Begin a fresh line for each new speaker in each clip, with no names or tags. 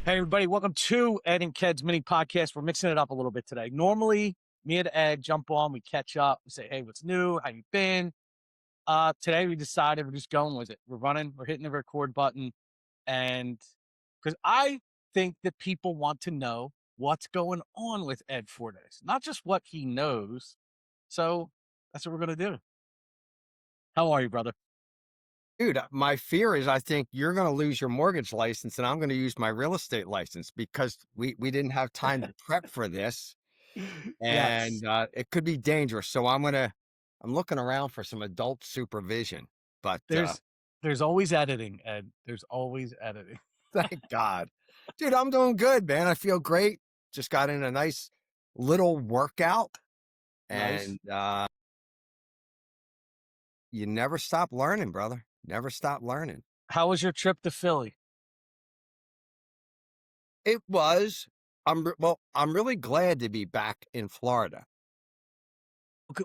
Hey, everybody. Welcome to Ed and Ked's mini podcast. We're mixing it up a little bit today. Normally, me and Ed jump on, we catch up, we say, hey, what's new? How you been? Today, we decided we're just going with it. We're running, we're hitting the record button. And because I think that people want to know what's going on with Ed Fordyce, not just what he knows. So that's what we're going to do. How are you, brother?
Dude, my fear is I think you're going to lose your mortgage license and I'm going to use my real estate license because we didn't have time to prep for this
Yes.
and it could be dangerous. So I'm looking around for some adult supervision, but
There's there's always editing, Ed. There's always editing.
thank God. Dude, I'm doing good, man. I feel great. Just got in a nice little workout
Nice.
and you never stop learning, brother. Never stop learning.
How was your trip to Philly?
It was. I'm really glad to be back in Florida.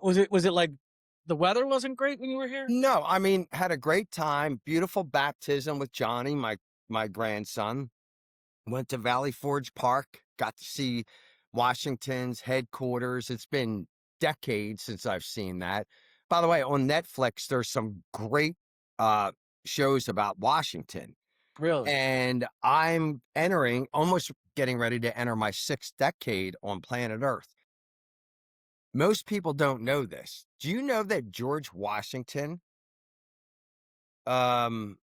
Was it like the weather wasn't great when you were here?
No, I mean, had a great time. Beautiful baptism with Johnny, my grandson. Went to Valley Forge Park. Got to see Washington's headquarters. It's been decades since I've seen that. By the way, on Netflix, there's some great uh, shows about Washington,
Really?
and I'm almost getting ready to enter my sixth decade on planet Earth. Most people don't know this. Do you know that George Washington um,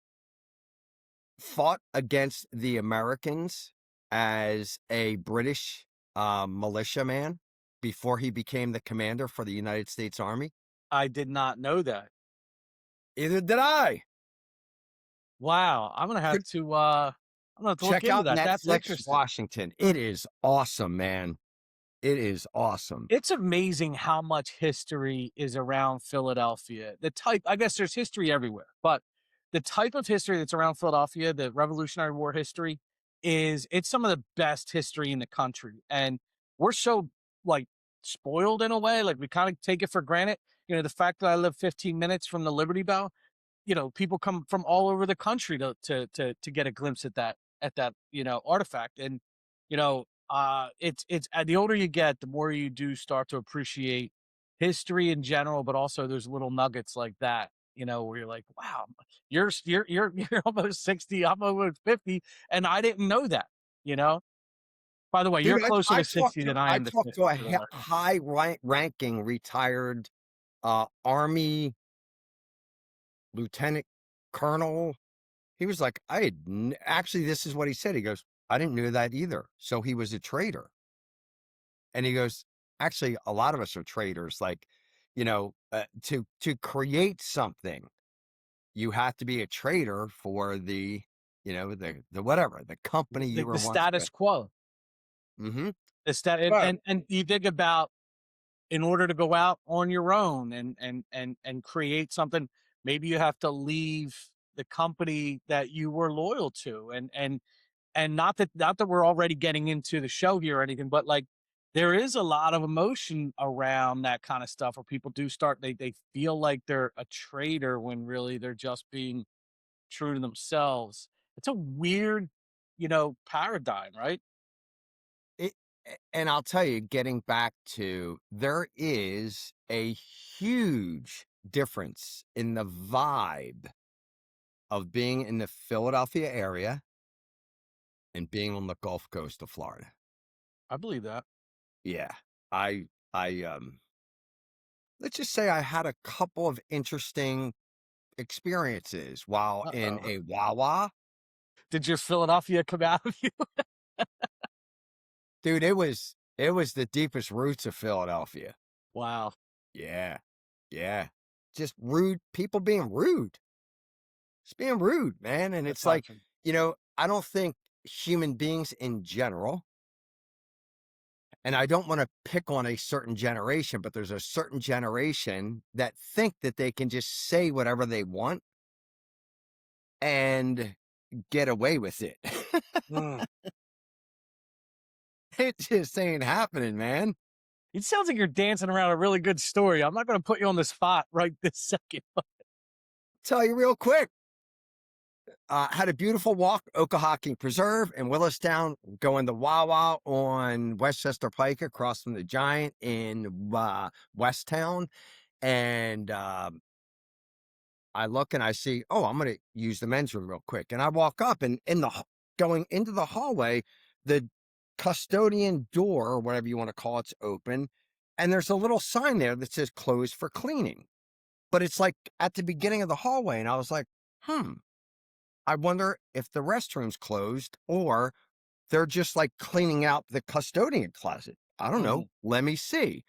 fought against the Americans as a British militiaman before he became the commander for the United States Army?
I did not know that.
Either did I.
Wow. I'm gonna have to look
Check
into
out
that. That's
Netflix
interesting.
Washington. It is awesome, man. It is awesome.
It's amazing how much history is around Philadelphia. I guess there's history everywhere, but the type of history that's around Philadelphia, the Revolutionary War history, it's some of the best history in the country. And we're so like spoiled in a way, like we kind of take it for granted. The fact that I live 15 minutes from the Liberty Bell, people come from all over the country to get a glimpse at that artifact. And it's the older you get, the more you do start to appreciate history in general, but also there's little nuggets like that, where you're like, wow, you're almost 60, I'm almost 50, and I didn't know that, you know. By the way, you're
Dude,
closer to 60 than I
I
am to
talked to
50
a
for the record.
high ranking retired Army lieutenant colonel. He was like, actually, this is what he said. He goes, I didn't know that either. So he was a traitor. And he goes, actually, a lot of us are traitors. Like, to create something, you have to be a traitor for the whatever, the company
The,
you
the
were once
status
with.
quo,
Mm-hmm.
the stat, and,
But
and you think about, in order to go out on your own and create something, maybe you have to leave the company that you were loyal to. And not that we're already getting into the show here or anything, but like there is a lot of emotion around that kind of stuff where people do start, they feel like they're a traitor when really they're just being true to themselves. It's a weird, paradigm, right?
it, and I'll tell you, getting back to, there is a huge difference in the vibe of being in the Philadelphia area and being on the Gulf Coast of Florida.
I believe that.
Yeah. I let's just say I had a couple of interesting experiences while in
Uh-oh.
a Wawa.
Did your Philadelphia come out of you?
Dude, it was the deepest roots of Philadelphia.
Wow.
Yeah. Yeah. Just rude people being rude. Just being rude, man. And
That's
it's like,
awesome.
I don't think human beings in general, and I don't want to pick on a certain generation, but there's a certain generation that think that they can just say whatever they want and get away with it.
Mm.
It just ain't happening, man.
It sounds like you're dancing around a really good story. I'm not going to put you on the spot right this second.
Tell you real quick. Had a beautiful walk, Okahocking Preserve in Willistown, going to Wawa on Westchester Pike across from the Giant in Westtown. And I look and I see, oh, I'm going to use the men's room real quick. And I walk up and going into the hallway, the custodian door or whatever you want to call it's open. And there's a little sign there that says closed for cleaning. But it's like at the beginning of the hallway. And I was like, I wonder if the restroom's closed or they're just like cleaning out the custodian closet. I don't know.
Mhm.
Let me see.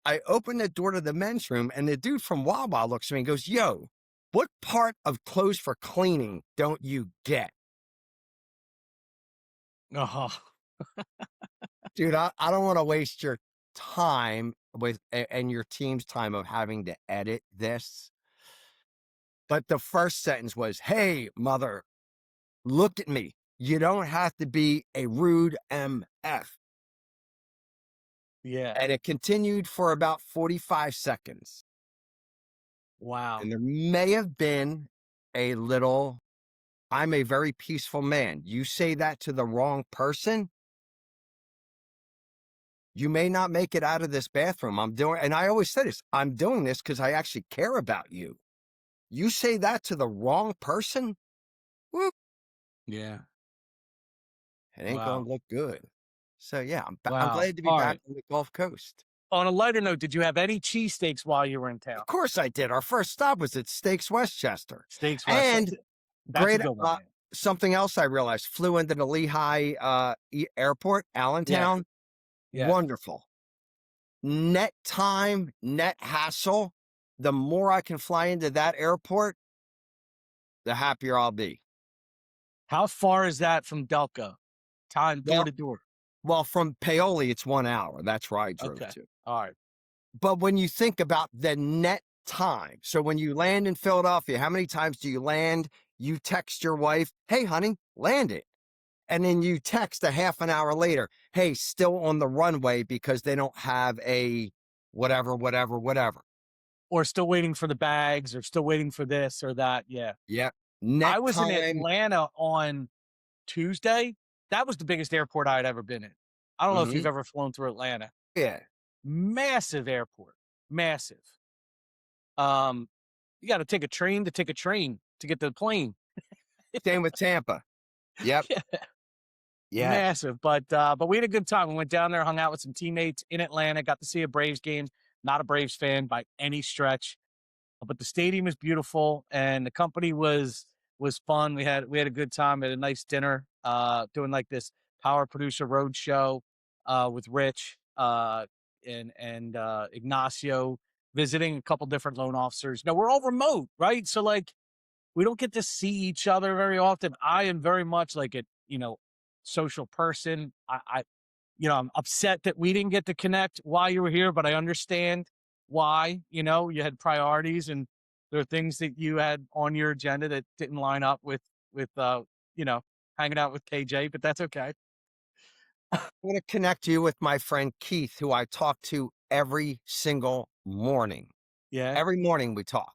I open the door to the men's room and the dude from Wawa looks at me and goes, yo, what part of clothes for cleaning don't you get?
Uh-huh.
Dude, I don't want to waste your time and your team's time of having to edit this. But the first sentence was, hey, mother, look at me. You don't have to be a rude MF.
Yeah.
And it continued for about 45 seconds.
Wow.
And there may have been a little, I'm a very peaceful man. You say that to the wrong person, you may not make it out of this bathroom. And I always say this, I'm doing this because I actually care about you. You say that to the wrong person, whoop,
Yeah.
it ain't going
Wow.
to look good. So yeah, I'm
Wow.
glad to be
All
back
right.
on the Gulf Coast.
On a lighter note, did you have any cheesesteaks while you were in town?
Of course I did. Our first stop was at Steaks Westchester.
Steaks West.
And
That's a
great,
good one, man.
something else I realized, flew into the Lehigh airport,
Yeah.
Allentown.
Yeah.
Wonderful. Net time, net hassle. The more I can fly into that airport, the happier I'll be.
How far is that from Delco? Time door
Well,
to door.
well, from Paoli, it's 1 hour. That's where I drove
Okay.
to.
All right.
But when you think about the net time, so when you land in Philadelphia, how many times do you land? You text your wife, hey, honey, land it. And then you text a half an hour later, hey, still on the runway because they don't have a whatever, whatever, whatever.
Or still waiting for the bags or still waiting for this or that. Yeah.
Yep. Net
I was in
time.
Atlanta on Tuesday. That was the biggest airport I had ever been in. I don't know if you've
Mhm.
ever flown through Atlanta.
Yeah.
Massive airport. Massive. Um, you got to take a train to take a train to get to the plane.
Same with Tampa. Yep.
Yeah,
Yeah.
massive. But we had a good time. We went down there, hung out with some teammates in Atlanta, got to see a Braves game. Not a Braves fan by any stretch, but the stadium is beautiful and the company was fun. We had a good time. We had a nice dinner, doing like this power producer road show with Rich and Ignacio, visiting a couple different loan officers. Now we're all remote, right? So like we don't get to see each other very often. I am very much like a, social person. I'm upset that we didn't get to connect while you were here, but I understand why. You had priorities and there are things that you had on your agenda that didn't line up with you know, hanging out with KJ, but that's okay.
I'm going to connect you with my friend Keith, who I talk to every single morning.
Yeah.
Every morning we talk.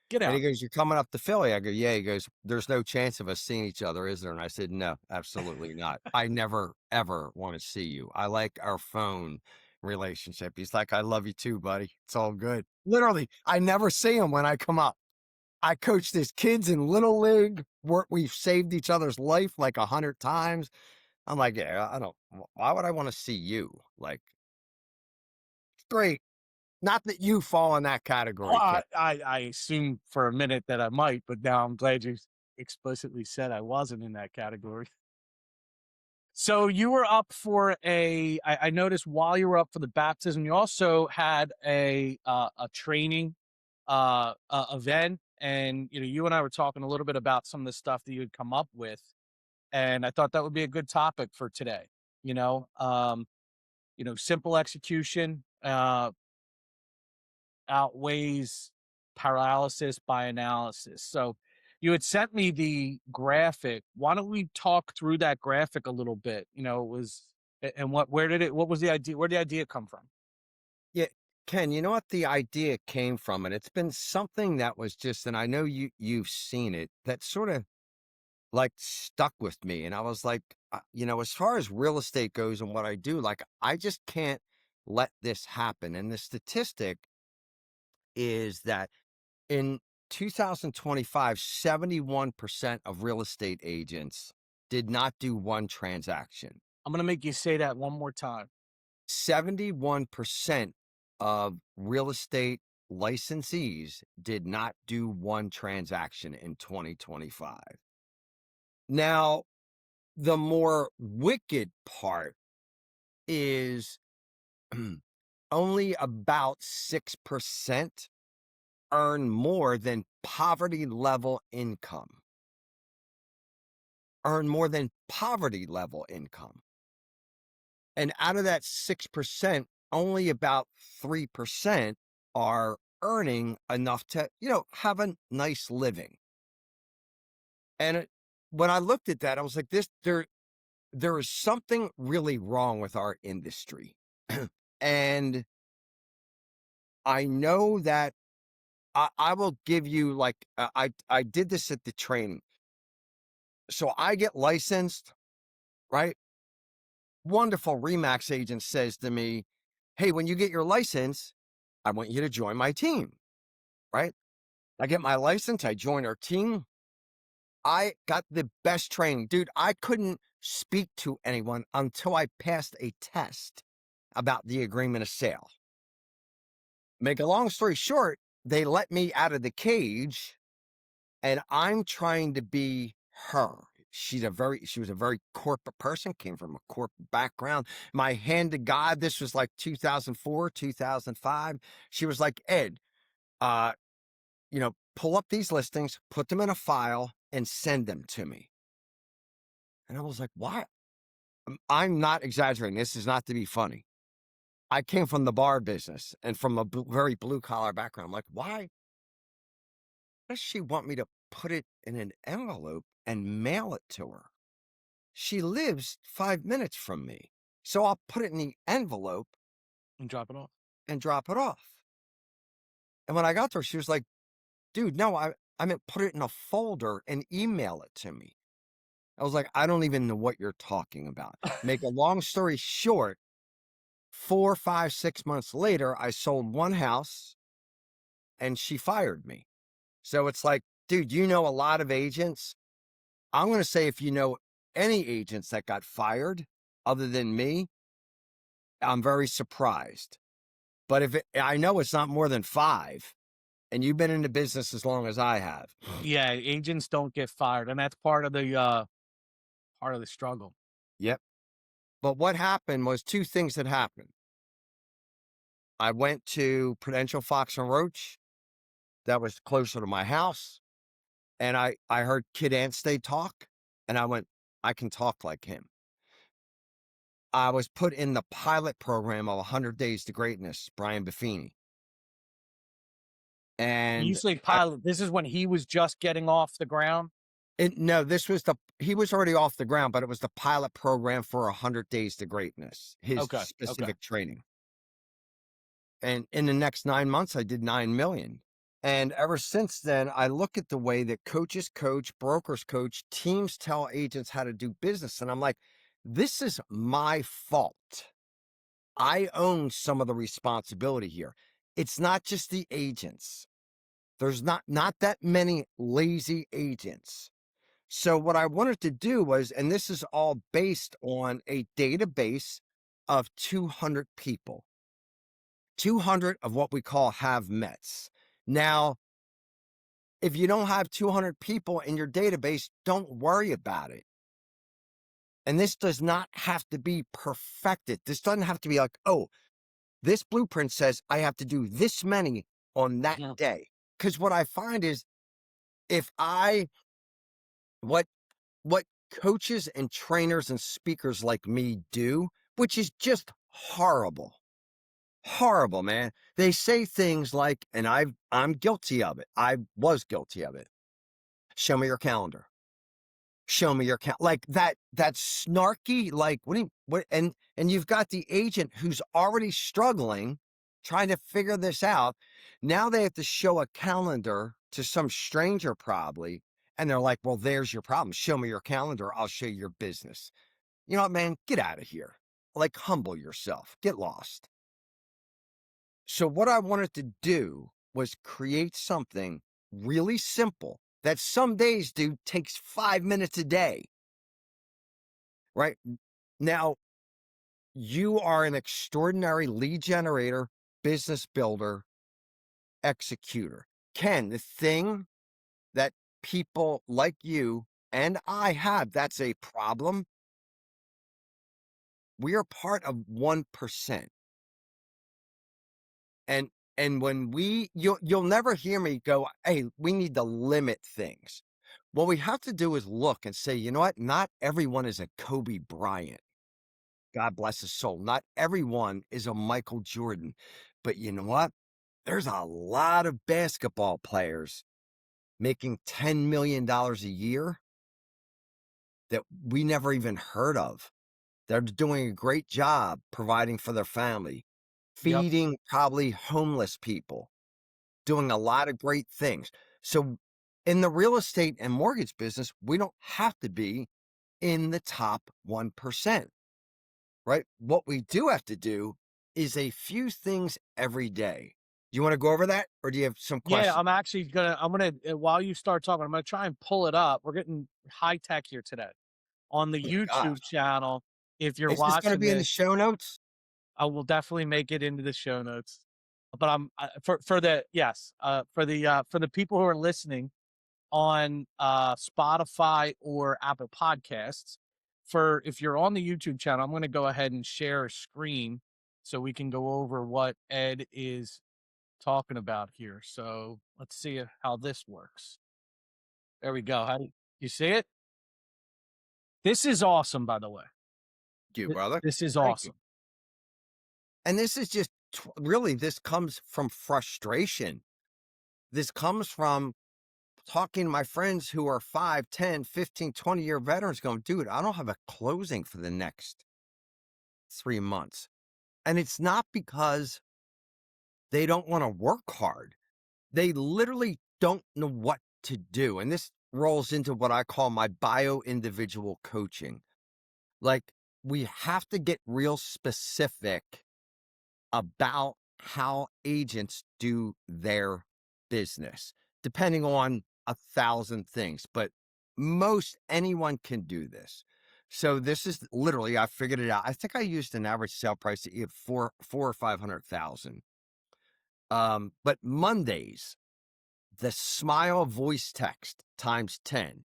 Get
And he
out.
goes, you're coming up to Philly. I go, yeah. He goes, there's no chance of us seeing each other, is there? And I said, no, absolutely not. I never, ever want to see you. I like our phone relationship. He's like, I love you too, buddy. It's all good. Literally, I never see him when I come up. I coached his kids in Little League. We've saved each other's life like 100 times. I'm like, yeah, I don't, why would I want to see you? Like, great. Not that you fall in that
Oh,
category,
I,
kid.
I I assumed for a minute that I might, but now I'm glad you explicitly said I wasn't in that category. So you were up for I noticed while you were up for the baptism, you also had a training event, and you and I were talking a little bit about some of the stuff that you had come up with, and I thought that would be a good topic for today. Simple execution outweighs paralysis by analysis. So you had sent me the graphic. Why don't we talk through that graphic a little bit? It was and what was the idea? Where did the idea come from?
Yeah, Ken, you know what the idea came from? And it's been something that was just, and I know you've seen it, that sort of like, stuck with me, and I was like, as far as real estate goes and what I do, like, I just can't let this happen, and the statistic is that in 2025, 71% of real estate agents did not do one transaction.
I'm gonna make you say that one more time.
71% of real estate licensees did not do one transaction in 2025. Now, the more wicked part is only about 6% earn more than poverty level income, earn more than poverty level income. And out of that 6%, only about 3% are earning enough to, have a nice living. And when I looked at that, I was like, there is something really wrong with our industry. And I know that I will give you like, I did this at the training. So I get licensed, right? Wonderful Remax agent says to me, "Hey, when you get your license, I want you to join my team," right? I get my license, I join our team. I got the best training. Dude, I couldn't speak to anyone until I passed a test about the agreement of sale. Make a long story short, they let me out of the cage and I'm trying to be her. She was a very corporate person, came from a corporate background. My hand to God, this was like 2004, 2005. She was like, "Ed, uh, pull up these listings, put them in a file and send them to me." And I was like, "Why?" I'm not exaggerating. This is not to be funny. I came from the bar business and from a very blue collar background. I'm like, why does she want me to put it in an envelope and mail it to her? She lives 5 minutes from me. So I'll put it in the envelope
And drop it off.
and drop it off. And when I got to her, she was like, "Dude, no, I meant put it in a folder and email it to me." I was like, "I don't even know what you're talking about." Make a long story short, 4, 5, 6 months later, I sold one house and she fired me. So it's like, dude, a lot of agents. I'm going to say if you know any agents that got fired other than me, I'm very surprised. But I know it's not more than 5, and you've been in the business as long as I have.
Yeah, agents don't get fired, and that's part of the struggle.
Yep. But what happened was 2 things that happened. I went to Prudential Fox and Roach, that was closer to my house, and I heard Kid Anstey talk, and I went, I can talk like him. I was put in the pilot program of 100 Days to Greatness, Brian Buffini.
When you
And
say pilot, this is when he was just getting off the ground?
no, he was already off the ground, but it was the pilot program for 100 Days to Greatness, his
Okay, okay.
specific training. And in the next 9 months, I did 9 million. And ever since then, I look at the way that coaches coach, brokers coach, teams tell agents how to do business. And I'm like, this is my fault. I own some of the responsibility here. It's not just the agents. There's not that many lazy agents. So what I wanted to do was, and this is all based on a database of 200 people, 200 of what we call have-mets. Now, if you don't have 200 people in your database, don't worry about it. And this does not have to be perfected. This doesn't have to be like, oh, this blueprint says I have to do this many on that
Mhm.
day. Because what I find is if I, what what coaches and trainers and speakers like me do, which is just horrible. Horrible, man. They say things like, and I'm guilty of it. I was guilty of it. Show me your calendar. Show me your like that snarky, like what and you've got the agent who's already struggling, trying to figure this out. Now they have to show a calendar to some stranger probably And they're like, well, there's your problem. Show me your calendar. I'll show you your business. You know what, man? Get out of here. Like, humble yourself. Get lost. So, what I wanted to do was create something really simple that some days, dude, takes 5 minutes a day, right? Now, you are an extraordinary lead generator, business builder, executor. Ken, the thing that people like you and I have, that's a problem. We are part of 1%. And when you'll never hear me go, "Hey, we need to limit things." What we have to do is look and say, "You know what? Not everyone is a Kobe Bryant. God bless his soul. Not everyone is a Michael Jordan. But you know what? There's a lot of basketball players making $10 million a year that we never even heard of. They're doing a great job providing for their family,
Yep.
feeding probably homeless people, doing a lot of great things. So in the real estate and mortgage business, we don't have to be in the top 1%, right? What we do have to do is a few things every day. Do you want to go over that or do you have some
Yeah,
questions?
I'm gonna while you start talking, I'm gonna try and pull it up. We're getting high tech here today. On the
Oh my gosh.
YouTube channel, if you're
Is this going to
watching
be in the
this,
show notes?
I will definitely make it into the show notes. But I'm for the yes, for the people who are listening on Spotify or Apple Podcasts, for if you're on the YouTube channel, I'm going to go ahead and share a screen so we can go over what Ed is talking about here. So let's see how this works. There we go. How do you see it? This is awesome, by the way.
You, brother.
This is
Thank you.
awesome.
And this is just really, this comes from frustration. This comes from talking to my friends who are 5, 10, 15, 20-year veterans going, dude, I don't have a closing for the next 3 months. And it's not because they don't want to work hard. They literally don't know what to do. And this rolls into what I call my bio individual coaching. Like, we have to get real specific about how agents do their business, depending on 1,000 things. But most anyone can do this. So this is literally, I figured it out. I think I used an average sale price of four or 500,000. But Mondays, the smile voice text times 10.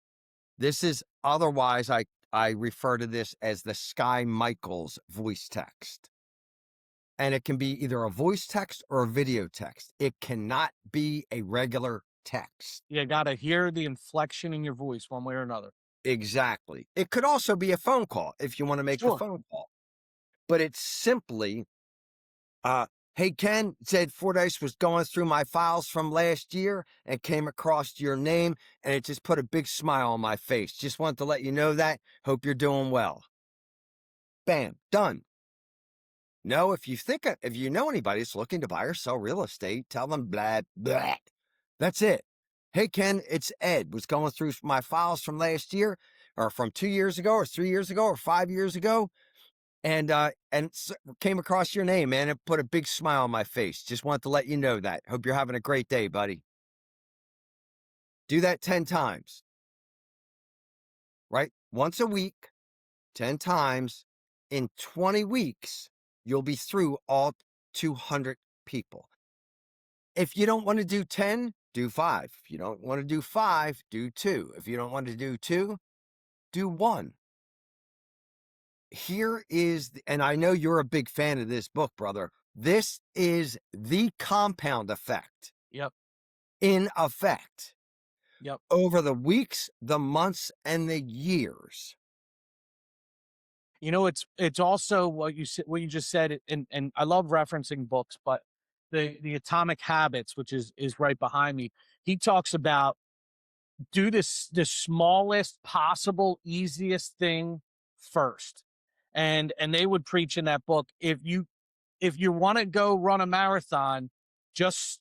This is otherwise I refer to this as the Sky Michaels voice text. And it can be either a voice text or a video text. It cannot be a regular text.
You got to hear the inflection in your voice one way or another.
Exactly. It could also be a phone call if you want to make the
Sure.
phone call. But it's simply, hey, Ken, said Fordyce was going through my files from last year and came across your name, and it just put a big smile on my face. Just wanted to let you know that. Hope you're doing well. Bam, done. No, if you know anybody that's looking to buy or sell real estate, tell them blah, blah. That's it. Hey, Ken, it's Ed. Was going through my files from last year or from 2 years ago or 3 years ago or 5 years ago. And came across your name, man. It put a big smile on my face. Just wanted to let you know that. Hope you're having a great day, buddy. Do that 10 times, right? Once a week, 10 times. In 20 weeks, you'll be through all 200 people. If you don't want to do 10, do 5. If you don't want to do 5, do 2. If you don't want to do 2, do 1. Here is, and I know you're a big fan of this book, brother. This is the compound effect
Yep.
in effect
Yep.
over the weeks, the months, and the years.
You know, it's also what you said, what you just said, and I love referencing books, but the Atomic Habits, which is right behind me, he talks about do this the smallest possible, easiest thing first, and they would preach in that book if you want to go run a marathon, just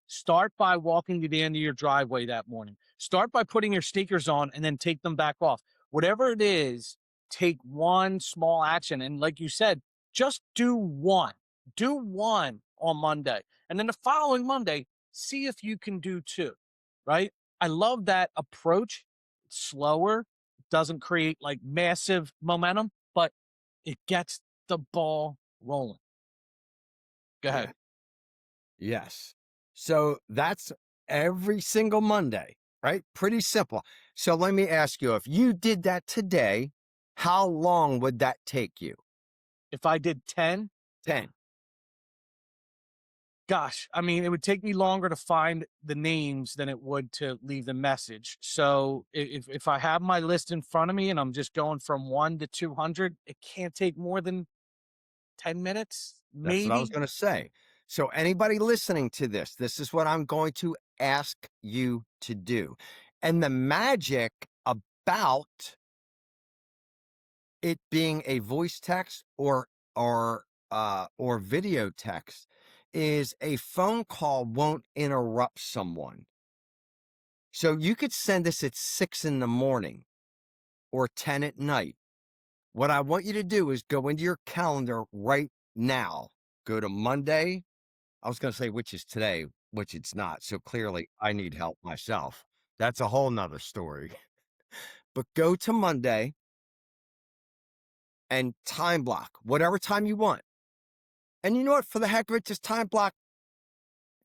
start by walking to the end of your driveway that morning. Start by putting your sneakers on and then take them back off. Whatever it is, take one small action. And like you said, just do one. Do one on Monday. And then the following Monday, see if you can do two, right? I love that approach. It's slower, doesn't create like massive momentum, but it gets the ball rolling. Go ahead.
Yeah. Yes. So that's every single Monday, right? Pretty simple. So let me ask you, if you did that today, how long would that take you?
If I did 10,
10.
gosh, I mean, it would take me longer to find the names than it would to leave the message. So if I have my list in front of me and I'm just going from 1 to 200, it can't take more than 10 minutes,
That's what I was
maybe.
going to say. So anybody listening to this is what I'm going to ask you to do. And the magic about it being a voice text or video text is a phone call won't interrupt someone. So you could send this at 6 in the morning or 10 at night. What I want you to do is go into your calendar right now. Go to Monday. I was going to say, which is today, which it's not. So clearly I need help myself. That's a whole nother story. But go to Monday and time block whatever time you want. And you know what? For the heck of it, just time block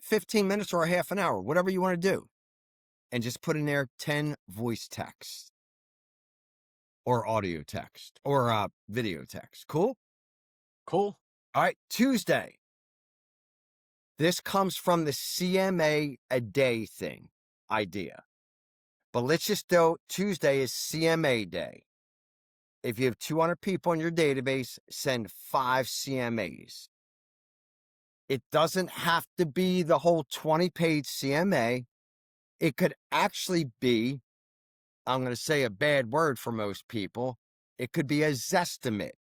15 minutes or a half an hour, whatever you want to do. And just put in there 10 voice texts or audio text or video text. Cool?
Cool.
All right. Tuesday. This comes from the CMA a day thing idea. But let's just do Tuesday is CMA day. If you have 200 people in your database, send 5 CMAs. It doesn't have to be the whole 20-page CMA. It could actually be, I'm going to say a bad word for most people, it could be a zestimate.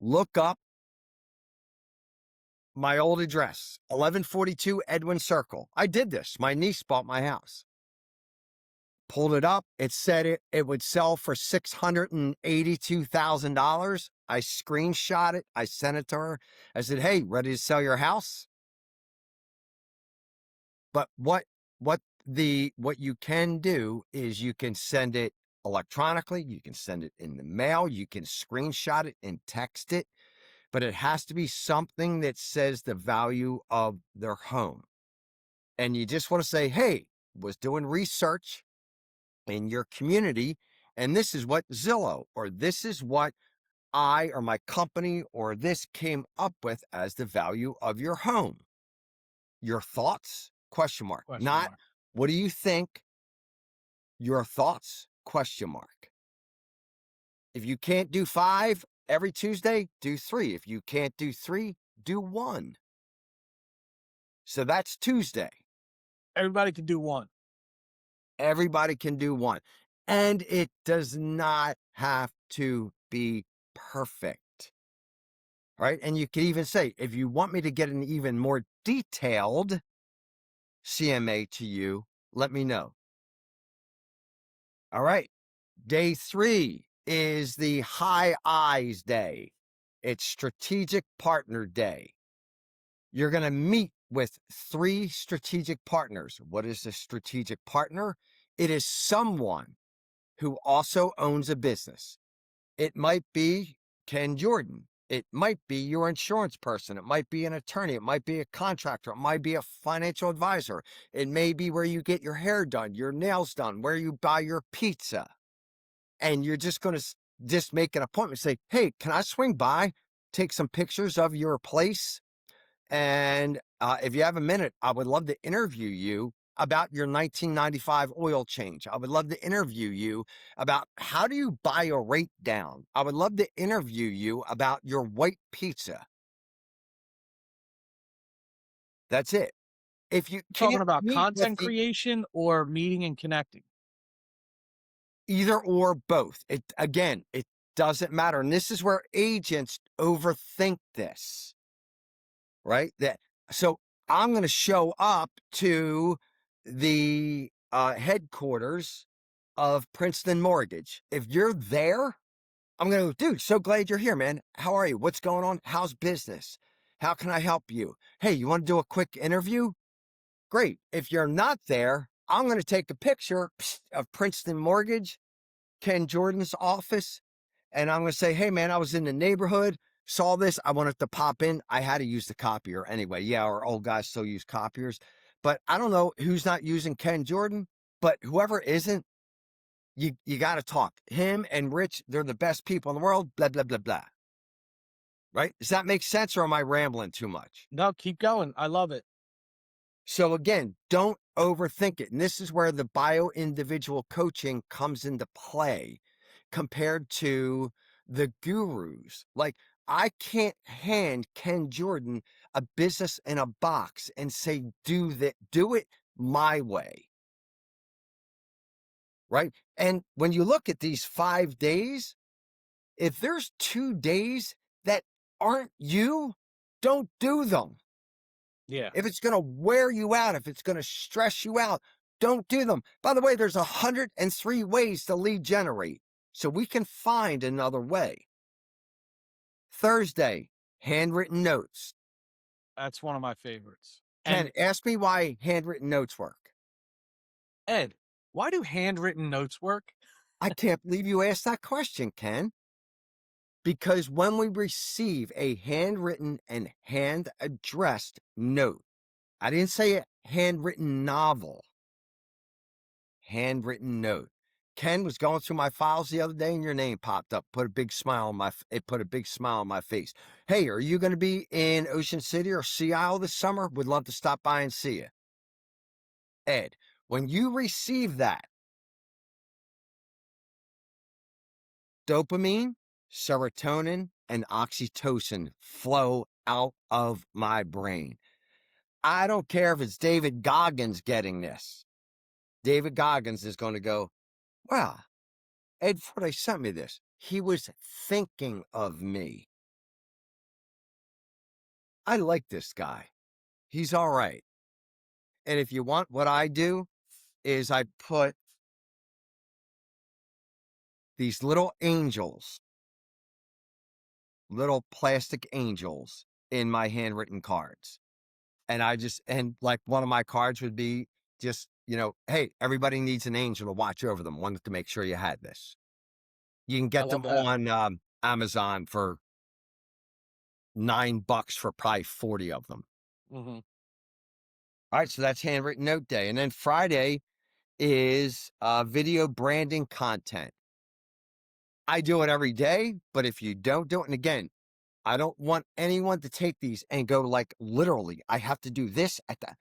Look up my old address, 1142 Edwin Circle. I did this. My niece bought my house. Pulled it up. It said it would sell for $682,000. I screenshot it. I sent it to her. I said, hey, ready to sell your house? But what you can do is you can send it electronically. You can send it in the mail. You can screenshot it and text it. But it has to be something that says the value of their home. And you just want to say, hey, was doing research in your community, and this is what Zillow or this is what I or my company or this came up with as the value of your home. Your thoughts? Question mark.
Question
Not
mark.
what do you think? Your thoughts? Question mark. If you can't do 5 every Tuesday, do 3. If you can't do 3, do 1. So that's Tuesday.
Everybody can do one.
Everybody can do 1. And it does not have to be perfect. Right? And you can even say, if you want me to get an even more detailed CMA to you, let me know. All right. Day 3 is the High Eyes Day. It's Strategic Partner Day. You're going to meet with 3 strategic partners. What is a strategic partner? It is someone who also owns a business. It might be Ken Jordan. It might be your insurance person. It might be an attorney. It might be a contractor. It might be a financial advisor. It may be where you get your hair done, your nails done, where you buy your pizza. And you're just going to just make an appointment. Say, hey, can I swing by, take some pictures of your place? And if you have a minute, I would love to interview you about your 1995 oil change. I would love to interview you about how do you buy a rate down. I would love to interview you about your white pizza. That's it. If you
Talking
can't
about
meet with
content
the
creation or meeting and connecting.
either or both, it doesn't matter. And this is where agents overthink this, right? So I'm going to show up to the headquarters of Princeton Mortgage. If you're there, I'm going to go, dude, so glad you're here, man. How are you? What's going on? How's business? How can I help you? Hey, you want to do a quick interview? Great. If you're not there, I'm going to take a picture of Princeton Mortgage, Ken Jordan's office, and I'm going to say, hey, man, I was in the neighborhood, saw this. I wanted to pop in. I had to use the copier anyway. Yeah, our old guys still use copiers. But I don't know who's not using Ken Jordan, but whoever isn't, you got to talk. Him and Rich, they're the best people in the world, blah, blah, blah, blah. Right? Does that make sense, or am I rambling too much?
No, keep going. I love it.
So again, don't overthink it. And this is where the bio-individual coaching comes into play compared to the gurus. Like, I can't hand Ken Jordan a business in a box and say, do it my way. Right? And when you look at these 5 days, if there's 2 days that aren't you, don't do them.
Yeah.
If it's going to wear you out, if it's going to stress you out, don't do them. By the way, there's 103 ways to lead generate. So we can find another way. Thursday, handwritten notes.
That's one of my favorites.
Ken,
And
ask me why handwritten notes work.
Ed, why do handwritten notes work?
I can't believe you asked that question, Ken. Because when we receive a handwritten and hand addressed note, I didn't say a handwritten novel, handwritten note. Ken was going through my files the other day and your name popped up, put a big smile on it put a big smile on my face. Hey, are you going to be in Ocean City or Sea Isle this summer? Would love to stop by and see you. Ed, when you receive that, dopamine, serotonin, and oxytocin flow out of my brain. I don't care if it's David Goggins getting this. David Goggins is going to go, wow, Ed Fordyce sent me this. He was thinking of me. I like this guy. He's all right. And if you want, what I do is I put these little angels, little plastic angels in my handwritten cards. And like one of my cards would be just, hey, everybody needs an angel to watch over them. Wanted to make sure you had this. You can
I
get
love
them
that.
on Amazon for $9 for probably 40 of them.
Hmm.
All right, so that's handwritten note day. And then Friday is video branding content. I do it every day, but if you don't do it, and again, I don't want anyone to take these and go like literally, I have to do this at that.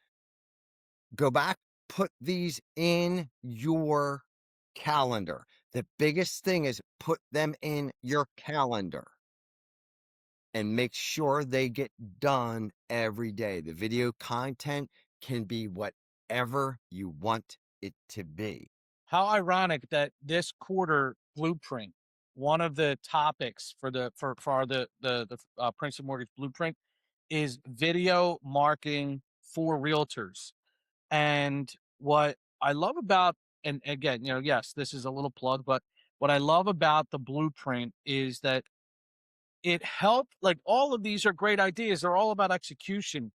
Go back, put these in your calendar. The biggest thing is put them in your calendar and make sure they get done every day. The video content can be whatever you want it to be.
How ironic that this quarter blueprint, one of the topics for the Princeton Mortgage Blueprint is video marketing for realtors. And what I love about, and again, yes, this is a little plug, but what I love about the blueprint is that it helped, like all of these are great ideas. They're all about execution.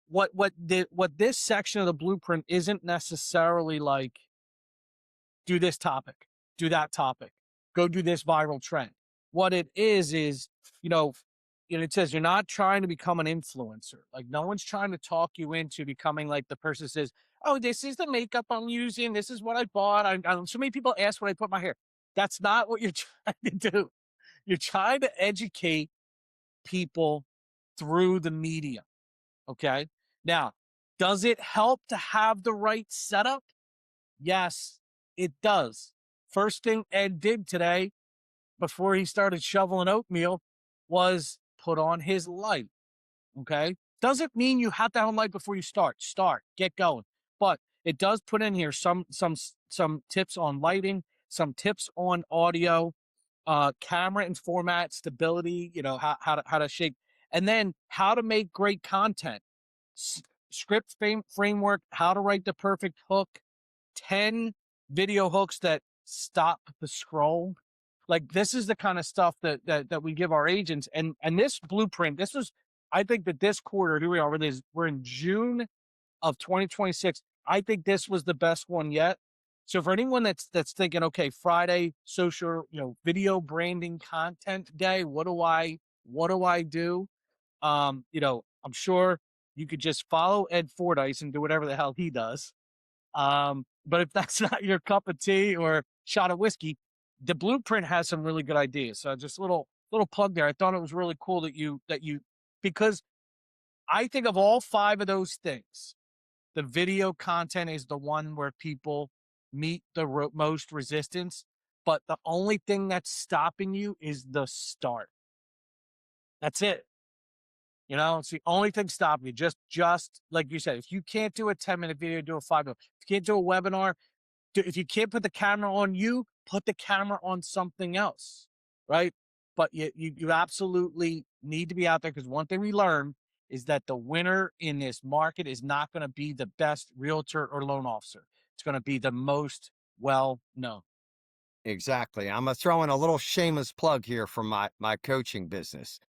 What this section of the blueprint isn't necessarily like, do this topic, do that topic, go do this viral trend. What it is, you know, it says you're not trying to become an influencer. Like no one's trying to talk you into becoming like the person says, "Oh, this is the makeup I'm using. This is what I bought." So many people ask what I put in my hair. That's not what you're trying to do. You're trying to educate people through the media. Okay. Now, does it help to have the right setup? Yes, it does. First thing Ed did today before he started shoveling oatmeal was put on his light. Okay. Doesn't mean you have to have a light before you start. Start, get going. But it does put in here some tips on lighting, some tips on audio, camera and format, stability, how to shape, and then how to make great content. script framework, how to write the perfect hook, 10 video hooks that stop the scroll. Like this is the kind of stuff that we give our agents. And this blueprint, this was, I think that this quarter, here we are, we're in June of 2026. I think this was the best one yet. So for anyone that's thinking, okay, Friday, social, video branding content day, what do I do? I'm sure you could just follow Ed Fordyce and do whatever the hell he does. But if that's not your cup of tea or shot of whiskey, the blueprint has some really good ideas. So just a little plug there. I thought it was really cool that you because I think of all five of those things, the video content is the one where people meet the most resistance. But the only thing that's stopping you is the start. That's it. It's the only thing stopping you. Just like you said, if you can't do a 10-minute video, do a 5 minute. If you can't do a webinar, if you can't put the camera on you, put the camera on something else, right? But you absolutely need to be out there because one thing we learned is that the winner in this market is not going to be the best realtor or loan officer. It's going to be the most well known.
Exactly. I'm gonna throw in a little shameless plug here for my coaching business.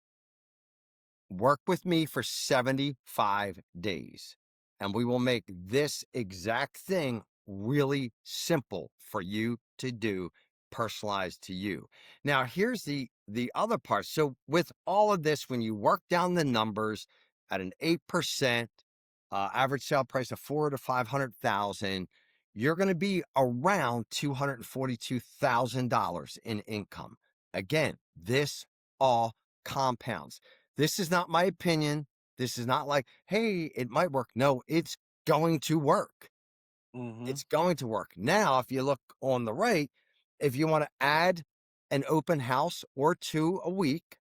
Work with me for 75 days, and we will make this exact thing really simple for you to do, personalized to you. Now, here's the other part. So with all of this, when you work down the numbers at an 8% average sale price of 4 to 500,000, you're going to be around $242,000 in income. Again, this all compounds. This is not my opinion. This is not like, hey, it might work. No, it's going to work.
Mm-hmm.
It's going to work. Now, if you look on the right, if you want to add an open house or two a week,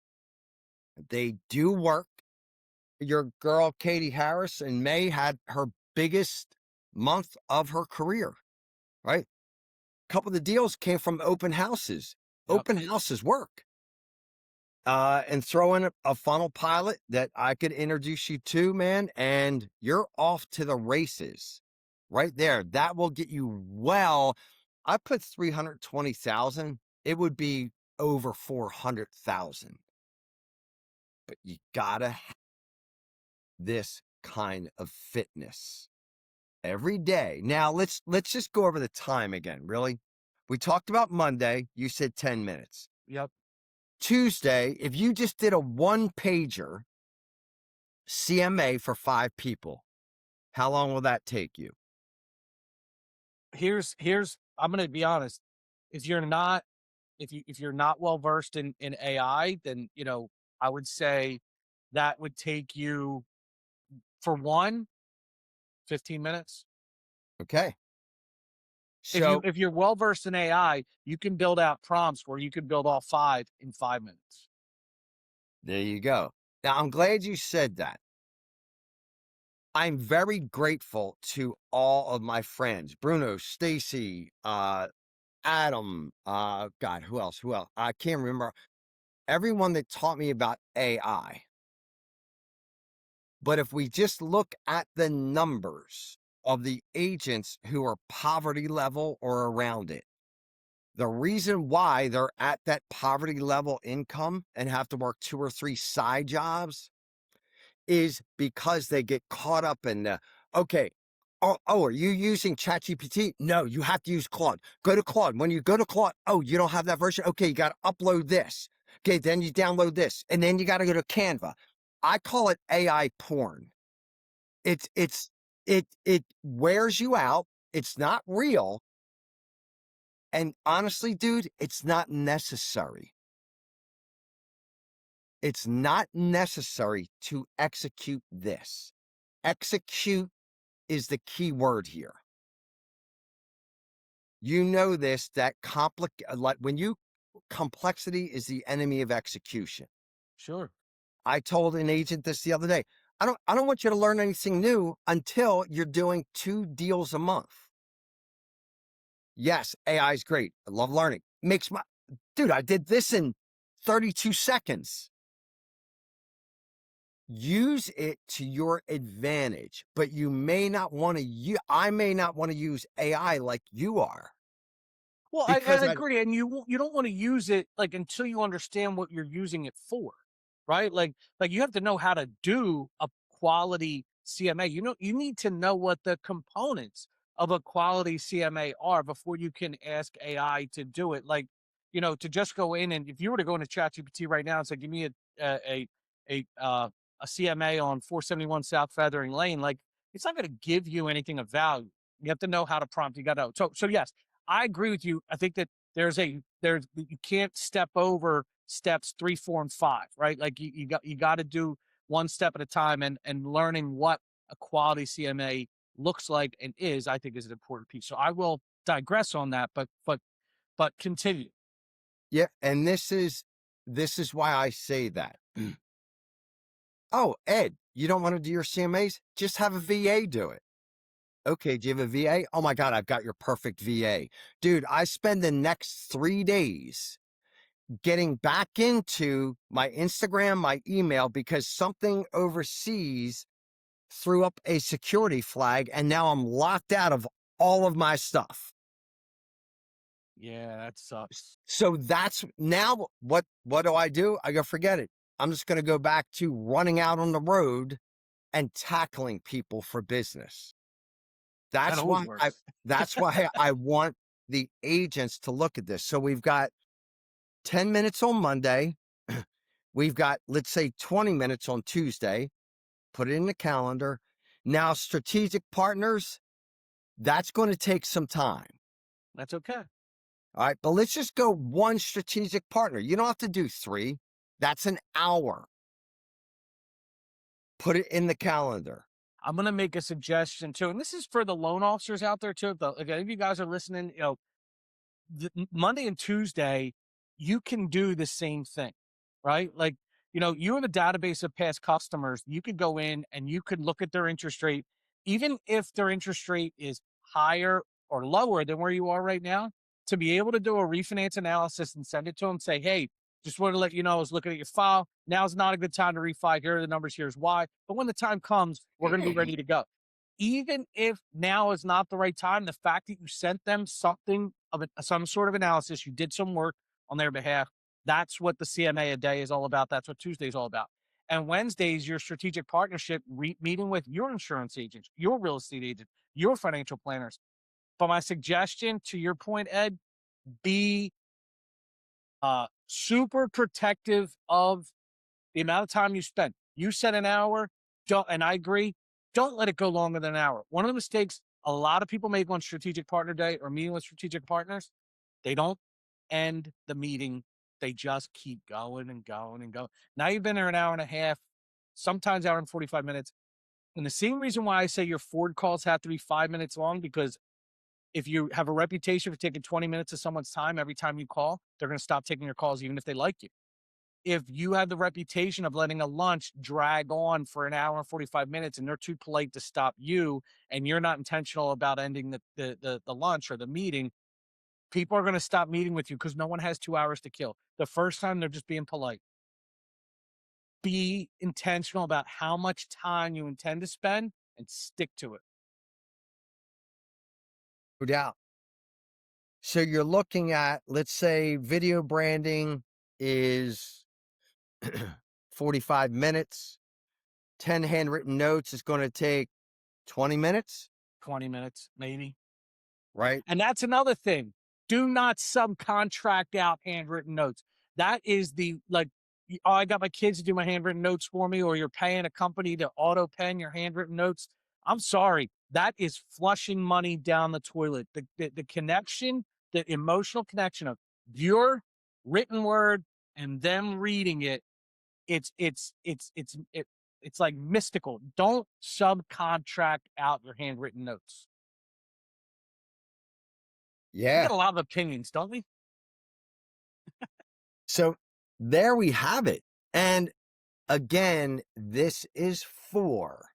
they do work. Your girl, Katie Harris, in May had her biggest month of her career, right? A couple of the deals came from open houses.
Yep.
Open houses work. And throw in a funnel pilot that I could introduce you to, man, and you're off to the races right there. That will get you well. I put 320,000. It would be over 400,000. But you gotta have this kind of fitness every day. Now let's just go over the time again. Really, we talked about Monday. You said 10 minutes.
Yep.
Tuesday, if you just did a one pager CMA for 5 people, how long will that take you?
Here's I'm gonna be honest. If you're not if you're not well versed in AI, then I would say that would take you for 15 minutes.
Okay.
If you
So
if you're well versed in AI, you can build out prompts where you can build all five in 5 minutes.
there you go. Now I'm glad you said that. I'm very grateful to all of my friends, Bruno, Stacy, Adam, God, who else? Who else? I can't remember. Everyone that taught me about AI. But if we just look at the numbers of the agents who are poverty level or around it, the reason why they're at that poverty level income and have to work 2 or 3 side jobs is because they get caught up in the, okay, are you using ChatGPT? No, you have to use Claude. Go to Claude. When you go to Claude, oh, you don't have that version? Okay, you got to upload this. Okay, then you download this. And then you got to go to Canva. I call it AI porn. It wears you out. It's not real. And honestly, dude, it's not necessary. It's not necessary to execute this. Execute is the key word here. You know this, that like complexity is the enemy of execution.
Sure.
I told an agent this the other day. I don't want you to learn anything new until you're doing 2 deals a month. Yes, AI is great. I love learning. Dude, I did this in 32 seconds. use it to your advantage, but you may not want to I may not want to use AI like you are
Well, I
because
agree, and you don't want to use it like until you understand what you're using it for, right? Like you have to know how to do a quality CMA. You know, you need to know what the components of a quality CMA are before you can ask AI to do it. Like, to just go in and if you were to go into ChatGPT right now and say, give me a uh, a CMA on 471 South Feathering Lane, like it's not going to give you anything of value. You have to know how to prompt. You got to know. So yes, I agree with you. I think that there's you can't step over steps 3, 4, and 5, right? Like you got to do one step at a time, and learning what a quality CMA looks like and is, I think, is an important piece. So I will digress on that, but continue.
yeah, and this is why I say that. Oh, Ed, you don't want to do your CMAs? Just have a VA do it. Okay, do you have a VA? Oh my God, I've got your perfect VA. Dude, I spend the next 3 days getting back into my Instagram, my email, because something overseas threw up a security flag and now I'm locked out of all of my stuff.
Yeah, that sucks.
So that's now what do? I go, forget it. I'm just going to go back to running out on the road and tackling people for business.
That
That's
always
why I
works.
that's why I want the agents to look at this. So we've got 10 minutes on Monday. We've got, let's say, 20 minutes on Tuesday. Put it in the calendar. Now, strategic partners, that's going to take some time.
That's okay.
All right. But let's just go one strategic partner. You don't have to do three. That's an hour. Put it in the calendar.
I'm gonna make a suggestion too, and this is for the loan officers out there too. If any of you guys are listening, Monday and Tuesday, you can do the same thing, right? Like, you have a database of past customers. You could go in and you could look at their interest rate, even if their interest rate is higher or lower than where you are right now, to be able to do a refinance analysis and send it to them. Say, hey, just want to let you know, I was looking at your file. Now's not a good time to refi. Here are the numbers. Here's why. But when the time comes, we're going to be ready to go. Even if now is not the right time, the fact that you sent them something of some sort of analysis, you did some work on their behalf. That's what the CMA a day is all about. That's what Tuesday is all about. And Wednesdays, your strategic partnership meeting with your insurance agents, your real estate agent, your financial planners. But my suggestion to your point, Ed, be super protective of the amount of time you spend. You said an hour, don't, and I agree. Don't let it go longer than an hour. One of the mistakes a lot of people make on strategic partner day or meeting with strategic partners, they don't end the meeting. They just keep going and going and going. Now you've been there an hour and a half, sometimes hour and 45 minutes. And the same reason why I say your Ford calls have to be 5 minutes long, because if you have a reputation for taking 20 minutes of someone's time every time you call, they're going to stop taking your calls, even if they like you. If you have the reputation of letting a lunch drag on for an hour and 45 minutes and they're too polite to stop you, and you're not intentional about ending the lunch or the meeting, people are going to stop meeting with you because no one has 2 hours to kill. The first time they're just being polite. Be intentional about how much time you intend to spend and stick to it.
No doubt. So you're looking at, let's say, video branding is 45 minutes. 10 handwritten notes is going to take 20 minutes,
20 minutes, maybe.
right?
And that's another thing. Do not subcontract out handwritten notes. That is the like, oh, I got my kids to do my handwritten notes for me, or you're paying a company to auto pen your handwritten notes. I'm sorry. That is flushing money down the toilet. The connection, the emotional connection of your written word and them reading it, it's like mystical. Don't subcontract out your handwritten notes. We
Yeah.
got a lot of opinions, don't we?
So there we have it. And again, this is for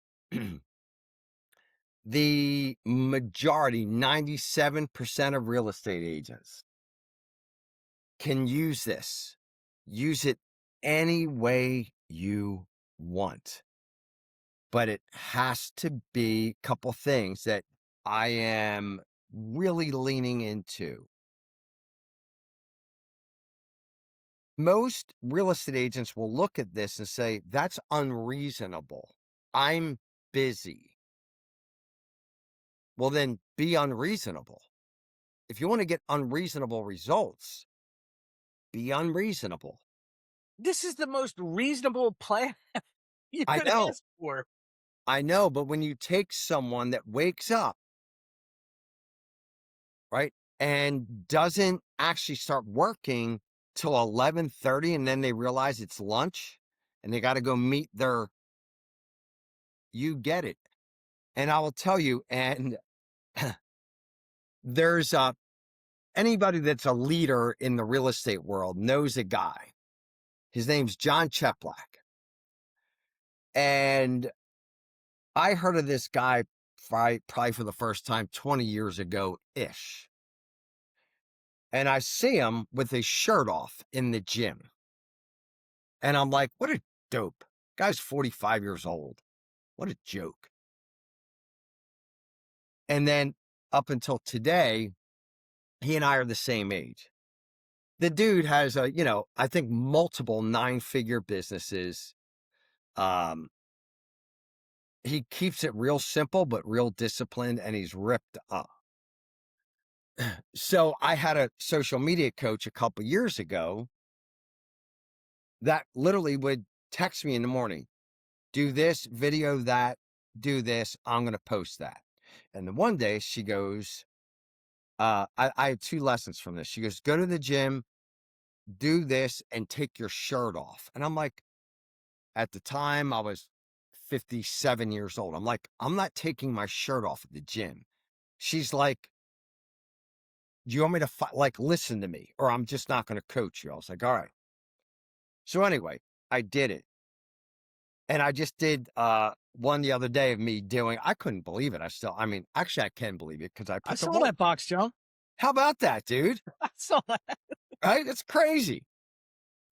the majority, 97% of real estate agents can use this. Use it any way you want. but it has to be a couple things that I am really leaning into. Most real estate agents will look at this and say, that's unreasonable. I'm busy. Well, then be unreasonable. If you want to get unreasonable results, be unreasonable.
This is the most reasonable plan you
I
could
know,
ask for.
I know. But when you take someone that wakes up, right, and doesn't actually start working till 11:30, and then they realize it's lunch and they got to go meet their, you get it. And I will tell you, and there's anybody that's a leader in the real estate world knows a guy. His name's John Cheplack. And I heard of this guy probably for the first time 20 years ago ish. And I see him with his shirt off in the gym. And I'm like, what a dope. Guy's 45 years old. What a joke. And then up until today, he and I are the same age. The dude has I think multiple 9-figure businesses. Um, he keeps it real simple, but real disciplined, and he's ripped up. So I had a social media coach a couple years ago that literally would text me in the morning, do this, video that, do this, I'm going to post that. And then one day she goes, I had 2 lessons from this. She goes, go to the gym, do this, and take your shirt off. And I'm like, at the time I was 57 years old. I'm like, I'm not taking my shirt off at the gym. She's like, do you want me to like, listen to me, or I'm just not going to coach you? I was like, all right. So anyway, I did it. And I just did one the other day of me doing, I couldn't believe it. I mean, actually I can believe it because I
I
put the
saw
roll.
that box, Joe.
How about that, dude?
I saw that.
Right? It's crazy.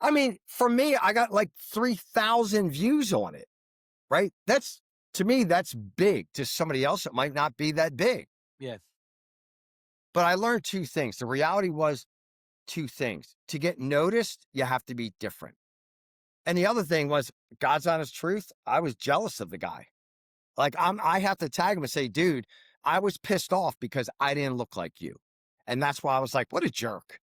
I mean, for me, I got like 3,000 views on it, right? That's, to me, that's big. To somebody else, it might not be that big.
Yes.
But I learned 2 things. The reality was 2 things. To get noticed, you have to be different. And the other thing was, God's honest truth, I was jealous of the guy. Like, I have to tag him and say, dude, I was pissed off because I didn't look like you. And that's why I was like, what a jerk.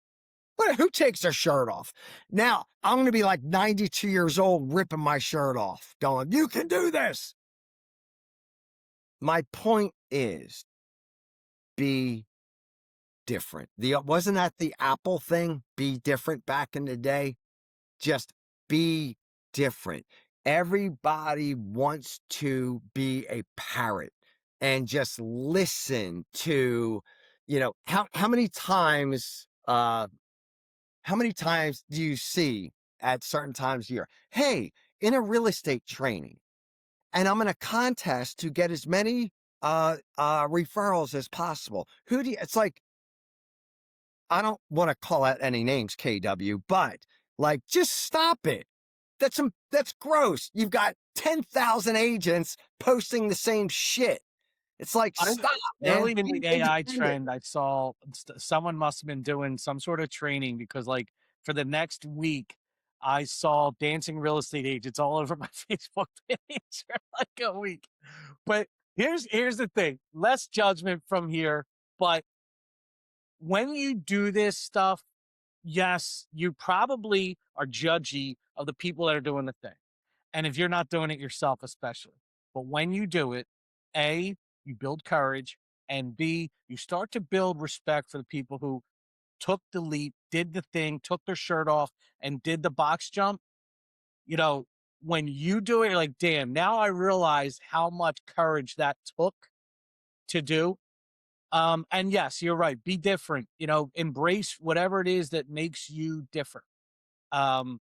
Who takes their shirt off? Now I'm going to be like 92 years old, ripping my shirt off, going, you can do this. My point is, be different. Wasn't that the Apple thing? Be different back in the day. Just be different. Everybody wants to be a parrot and just listen to, how many times do you see at certain times a year, hey, in a real estate training, and I'm in a contest to get as many referrals as possible. It's like, I don't want to call out any names, KW, but like, just stop it. That's gross. You've got 10,000 agents posting the same shit. It's like,
I
stop, man.
Early in the
Be
AI
independent.
trend, I saw someone must have been doing some sort of training because, like, for the next week, I saw dancing real estate agents all over my Facebook page for like a week. But here's the thing: less judgment from here. But when you do this stuff, yes, you probably are judgy of the people that are doing the thing. And if you're not doing it yourself, especially. But when you do it, A, you build courage, and B, you start to build respect for the people who took the leap, did the thing, took their shirt off, and did the box jump. You know, when you do it, you're like, damn, now I realize how much courage that took to do. And yes, you're right. Be different. Embrace whatever it is that makes you different. Um,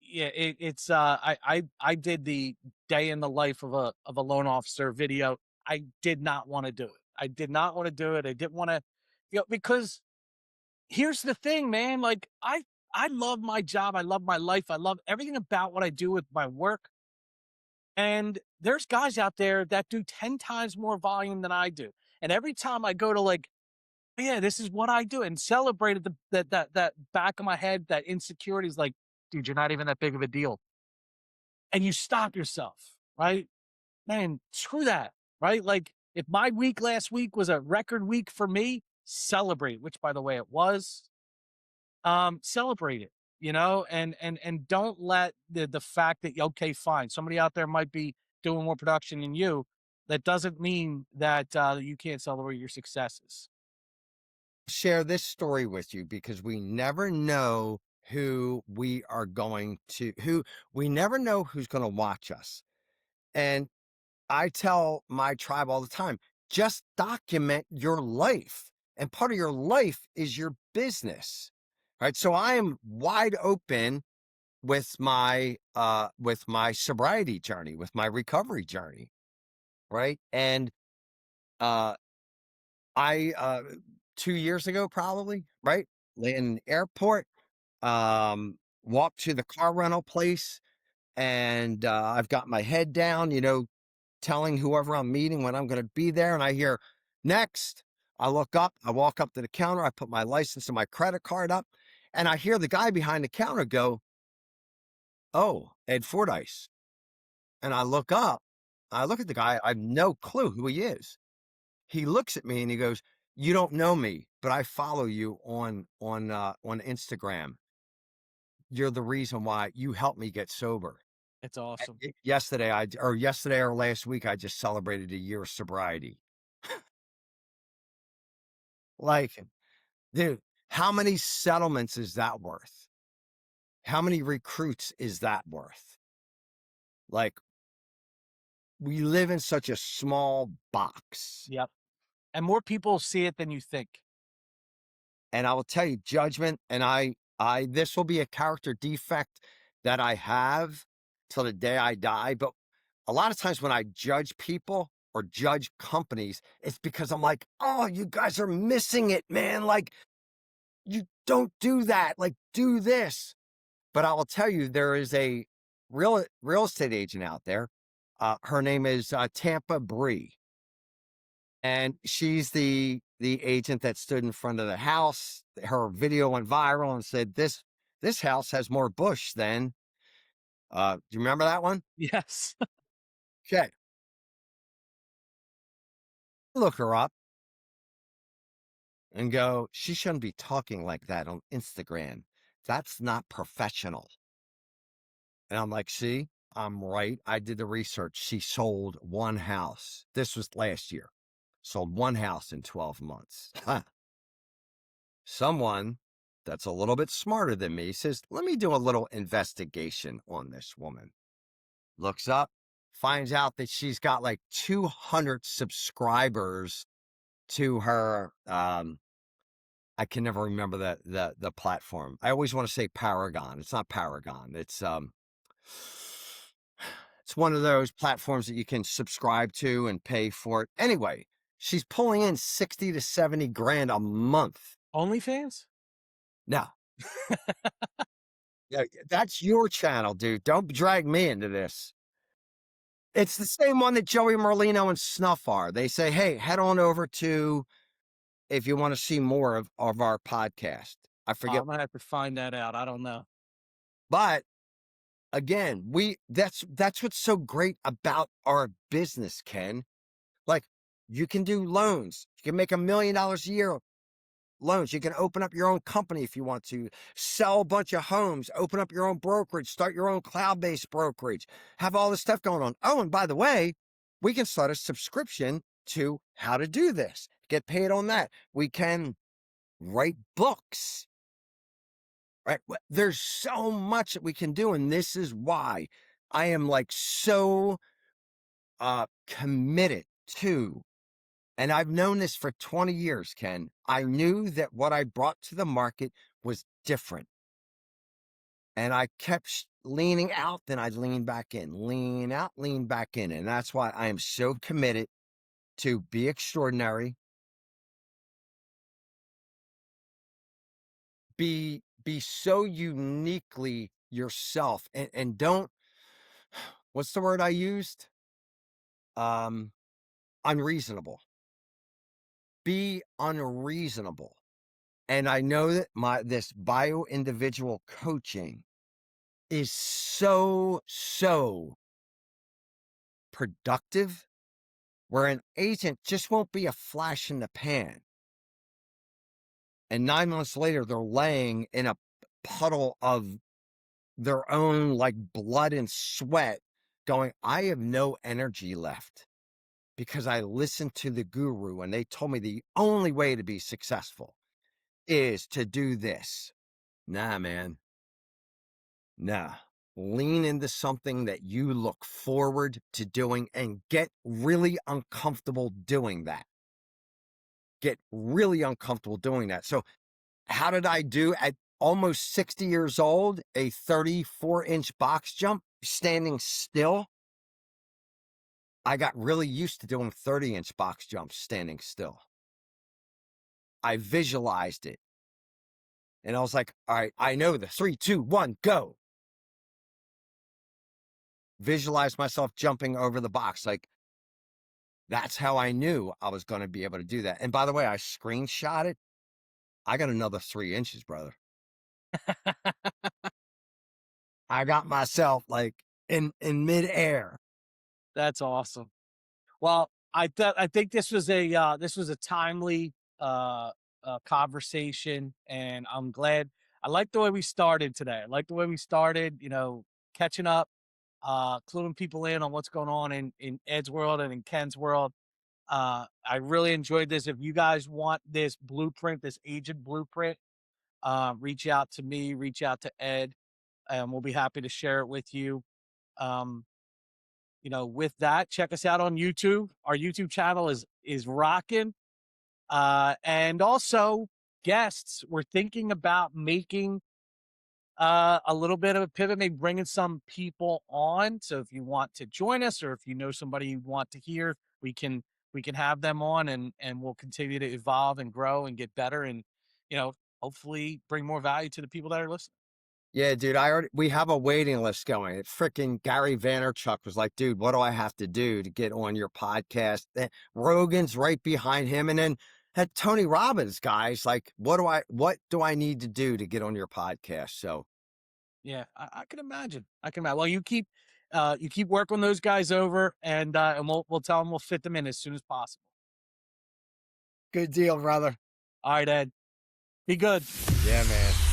yeah, it's I did the day in the life of a loan officer video. I did not want to do it. I did not want to do it. I didn't want to, because here's the thing, man. Like, I love my job. I love my life. I love everything about what I do with my work. And there's guys out there that do 10 times more volume than I do. And every time I go to like, yeah, this is what I do and celebrate at that back of my head, that insecurity is like, dude, you're not even that big of a deal. And you stop yourself, right? Man, screw that, right? Like if my week last week was a record week for me, celebrate, which by the way it was. Celebrate it, and don't let the fact that okay, fine, somebody out there might be doing more production than you. That doesn't mean that you can't celebrate your successes.
Share this story with you because we never know who we never know who's going to watch us. And I tell my tribe all the time, just document your life. And part of your life is your business. Right. So I am wide open with my sobriety journey, with my recovery journey. Right. And uh I 2 years ago, probably, right? In the airport, walked to the car rental place, and I've got my head down, telling whoever I'm meeting when I'm going to be there. And I hear next. I look up, I walk up to the counter, I put my license and my credit card up, and I hear the guy behind the counter go, "Oh, Ed Fordyce." And I look up, I look at the guy, I have no clue who he is. He looks at me and he goes, "You don't know me, but I follow you on Instagram. You're the reason why you helped me get sober."
It's awesome.
Yesterday or last week, I just celebrated a year of sobriety. Like, dude, how many settlements is that worth? How many recruits is that worth? Like, we live in such a small box.
Yep. And more people see it than you think.
And I will tell you, judgment, and this will be a character defect that I have till the day I die. But a lot of times when I judge people or judge companies, it's because I'm like, oh, you guys are missing it, man. Like, you don't do that. Like, do this. But I will tell you, there is a real estate agent out there. Her name is Tampa Bree, and she's the agent that stood in front of the house. Her video went viral and said, this house has more bush than do you remember that one?
Yes.
Okay. Look her up and go, she shouldn't be talking like that on Instagram. That's not professional. And I'm like, see, I'm right. I did the research. She sold one house. This was last year. Sold one house in 12 months. Someone that's a little bit smarter than me says, let me do a little investigation on this woman. Looks up, finds out that she's got like 200 subscribers to her. I can never remember the platform. I always want to say Paragon. It's not Paragon. It's one of those platforms that you can subscribe to and pay for it. Anyway, she's pulling in 60 to 70 grand a month.
OnlyFans?
Now, yeah, that's your channel, dude. Don't drag me into this. It's the same one that Joey Merlino and Snuff are. They say, hey, head on over to if you want to see more of our podcast. I forget.
I'm gonna have to find that out. I don't know.
But again, that's what's so great about our business, Ken. Like, you can do loans. You can make $1 million a year loans. You can open up your own company if you want to, sell a bunch of homes, open up your own brokerage, start your own cloud-based brokerage, have all this stuff going on. Oh, and by the way, we can start a subscription to how to do this, get paid on that. We can write books, right? There's so much that we can do. And this is why I am like so committed to. And I've known this for 20 years, Ken. I knew that what I brought to the market was different. And I kept leaning out, then I'd lean back in, lean out, lean back in. And that's why I am so committed to be extraordinary, be so uniquely yourself, and don't what's the word I used? Um, Unreasonable. Be unreasonable. And I know that this bio individual coaching is so productive, where an agent just won't be a flash in the pan. And 9 months later, they're laying in a puddle of their own like blood and sweat, going, I have no energy left because I listened to the guru and they told me the only way to be successful is to do this. Nah, man. Nah. Lean into something that you look forward to doing and get really uncomfortable doing that. Get really uncomfortable doing that. So, how did I do at almost 60 years old? A 34-inch box jump standing still. I got really used to doing 30-inch box jumps standing still. I visualized it. And I was like, all right, I know the 3, 2, 1, go. Visualize myself jumping over the box. Like, that's how I knew I was going to be able to do that. And by the way, I screenshot it. I got another 3 inches, brother. I got myself like in midair.
That's awesome. Well, I think this was a timely uh, conversation, and I'm glad. I like the way we started today. I like the way we started. You know, catching up, cluing people in on what's going on in Ed's world and in Ken's world. I really enjoyed this. If you guys want this blueprint, this agent blueprint, reach out to me, reach out to Ed, and we'll be happy to share it with you. Um, you know, with that, check us out on YouTube. Our YouTube channel is rocking. And also guests. We're thinking about making a little bit of a pivot, maybe bringing some people on. So if you want to join us, or if you know somebody you want to hear, we can have them on, and we'll continue to evolve and grow and get better, and you know, hopefully bring more value to the people that are listening.
Yeah, dude, we have a waiting list going. Freaking Gary Vaynerchuk was like, dude, what do I have to do to get on your podcast? Rogan's right behind him. And then had Tony Robbins guys like, what do I need to do to get on your podcast? So
Yeah, I can imagine. I can imagine. Well, you keep working those guys over, and we'll tell them we'll fit them in as soon as possible.
good deal, brother.
All right, Ed. Be good.
Yeah, man.